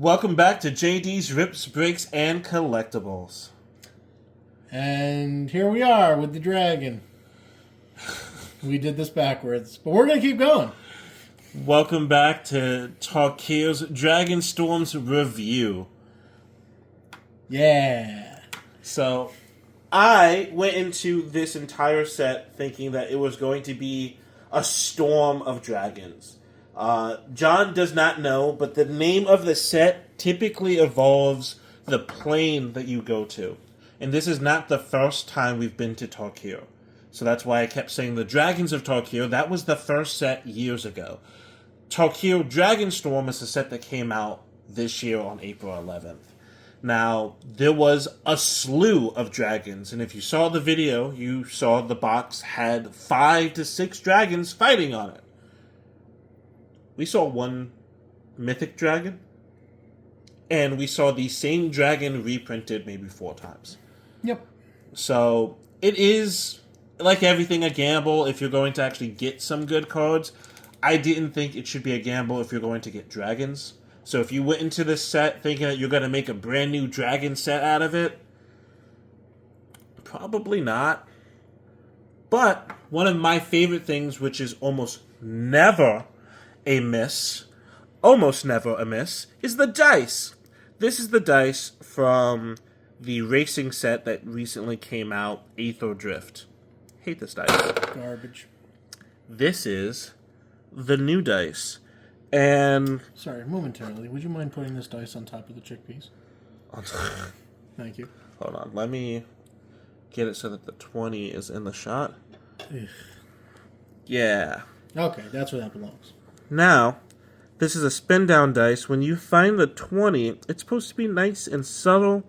Welcome back to JD's Rips, Breaks, and Collectibles. And here we are with the dragon. We did this backwards, but we're going to keep going. Welcome back to Tarkir's Dragonstorm's review. Yeah. So, I went into this entire set thinking that it was going to be a storm of dragons. John does not know, but the name of the set typically involves the plane that you go to. And this is not the first time we've been to Tarkir. So that's why I kept saying the Dragons of Tarkir. That was the first set years ago. Tarkir Dragonstorm is a set that came out this year on April 11th. Now, there was a slew of dragons, and if you saw the video, you saw the box had 5 to 6 dragons fighting on it. We saw one mythic dragon, and we saw the same dragon reprinted maybe 4 times. Yep. So, it is, like everything, a gamble if you're going to actually get some good cards. I didn't think it should be a gamble if you're going to get dragons. So if you went into this set thinking that you're going to make a brand new dragon set out of it, probably not. But one of my favorite things, which is almost never a miss, is the dice. This is the dice from the racing set that recently came out, Aether Drift. Hate this dice. Garbage. This is the new dice. And sorry, momentarily, would you mind putting this dice on top of the chickpeas? Thank you. Hold on, let me get it so that the 20 is in the shot. Ugh. Yeah. Okay, that's where that belongs. Now, this is a spin down dice. When you find the 20, it's supposed to be nice and subtle.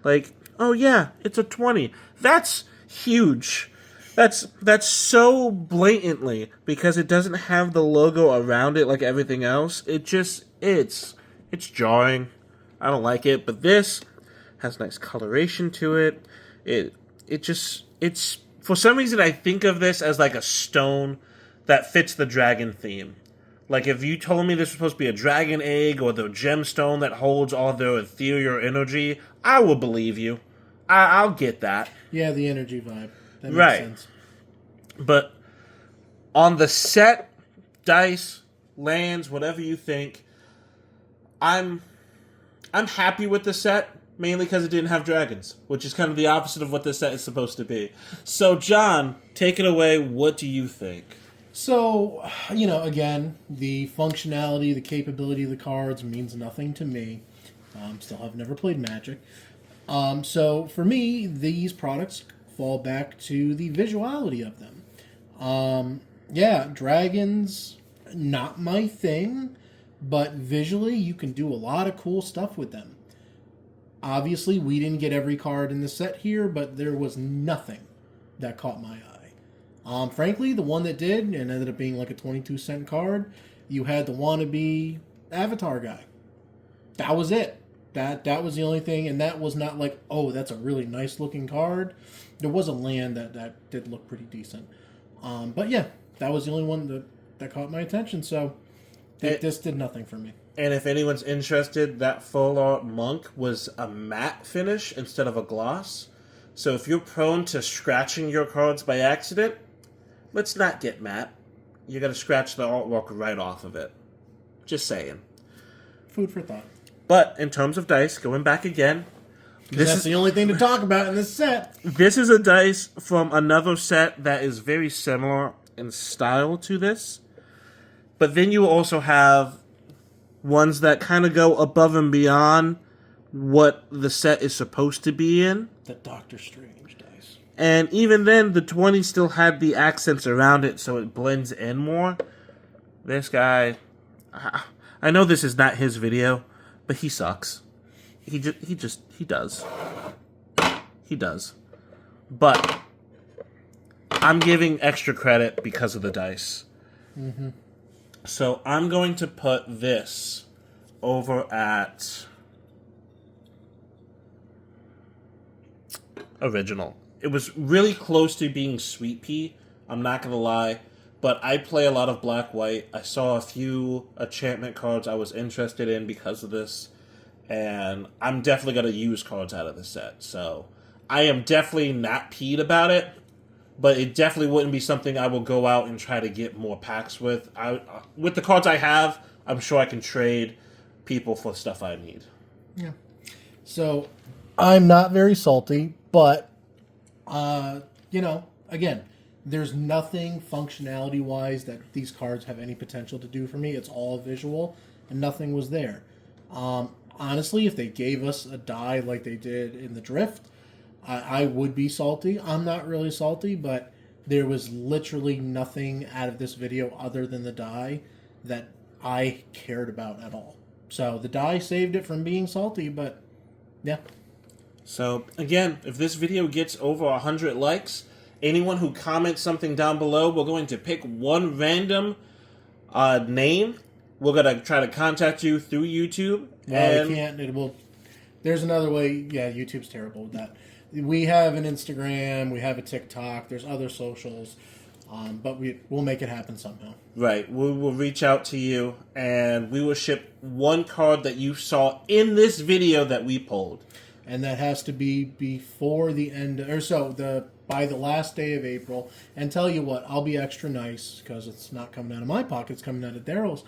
Like, oh yeah, it's a 20. That's huge. That's so blatantly, because it doesn't have the logo around it like everything else. It's jarring. I don't like it, but this has nice coloration to it. It's for some reason I think of this as like a stone that fits the dragon theme. Like if you told me this was supposed to be a dragon egg or the gemstone that holds all their ethereal energy, I will believe you. I'll get that. Yeah, the energy vibe. That makes Right. sense. But on the set, dice, lands, whatever you think, I'm happy with the set, mainly because it didn't have dragons, which is kind of the opposite of what this set is supposed to be. So, John, take it away. What do you think? So, again, the functionality, the capability of the cards means nothing to me. Still have never played Magic. So, for me, these products fall back to the visuality of them. Yeah, dragons, not my thing, but visually you can do a lot of cool stuff with them. Obviously, we didn't get every card in the set here, but there was nothing that caught my eye. Frankly, the one that did, and ended up being like a 22-cent card, you had the wannabe Avatar guy. That was it. That was the only thing, and that was not like, oh, that's a really nice looking card. There was a land that did look pretty decent. But yeah, that was the only one that caught my attention, so this did nothing for me. And if anyone's interested, that full art monk was a matte finish instead of a gloss. So if you're prone to scratching your cards by accident, let's not get matte. You're going to scratch the artwork right off of it. Just saying. Food for thought. But in terms of dice, going back again, that's the only thing to talk about in this set. This is a dice from another set that is very similar in style to this. But then you also have ones that kind of go above and beyond what the set is supposed to be in. The Doctor Strange dice. And even then, the 20 still had the accents around it, so it blends in more. This guy, I know this is not his video, but he sucks. He does. He does. But I'm giving extra credit because of the dice. Mm-hmm. So I'm going to put this over at original. It was really close to being Sweet Pea, I'm not going to lie. But I play a lot of black-white. I saw a few enchantment cards I was interested in because of this. and I'm definitely going to use cards out of the set. So I am definitely not peed about it, but it definitely wouldn't be something I will go out and try to get more packs with. With the cards I have, I'm sure I can trade people for stuff I need. Yeah. So I'm not very salty, but again, there's nothing functionality-wise that these cards have any potential to do for me. It's all visual, and nothing was there. Honestly, if they gave us a die like they did in the Drift, I would be salty. I'm not really salty, but there was literally nothing out of this video other than the die that I cared about at all. So the die saved it from being salty, but yeah. So again, if this video gets over 100 likes, anyone who comments something down below, we're going to pick one random name. We're going to try to contact you through YouTube. No, we can't. There's another way. Yeah, YouTube's terrible with that. We have an Instagram. We have a TikTok. There's other socials. But we'll make it happen somehow. Right. We will reach out to you, and we will ship one card that you saw in this video that we pulled. And that has to be before the end, by the last day of April. And tell you what, I'll be extra nice because it's not coming out of my pocket; it's coming out of Daryl's.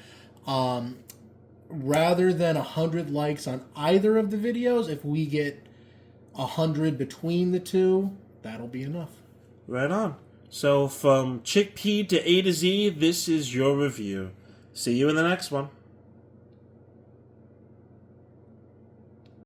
Rather than 100 likes on either of the videos, if we get 100 between the two, that'll be enough. Right on. So from Chickpea to A to Z, this is your review. See you in the next one.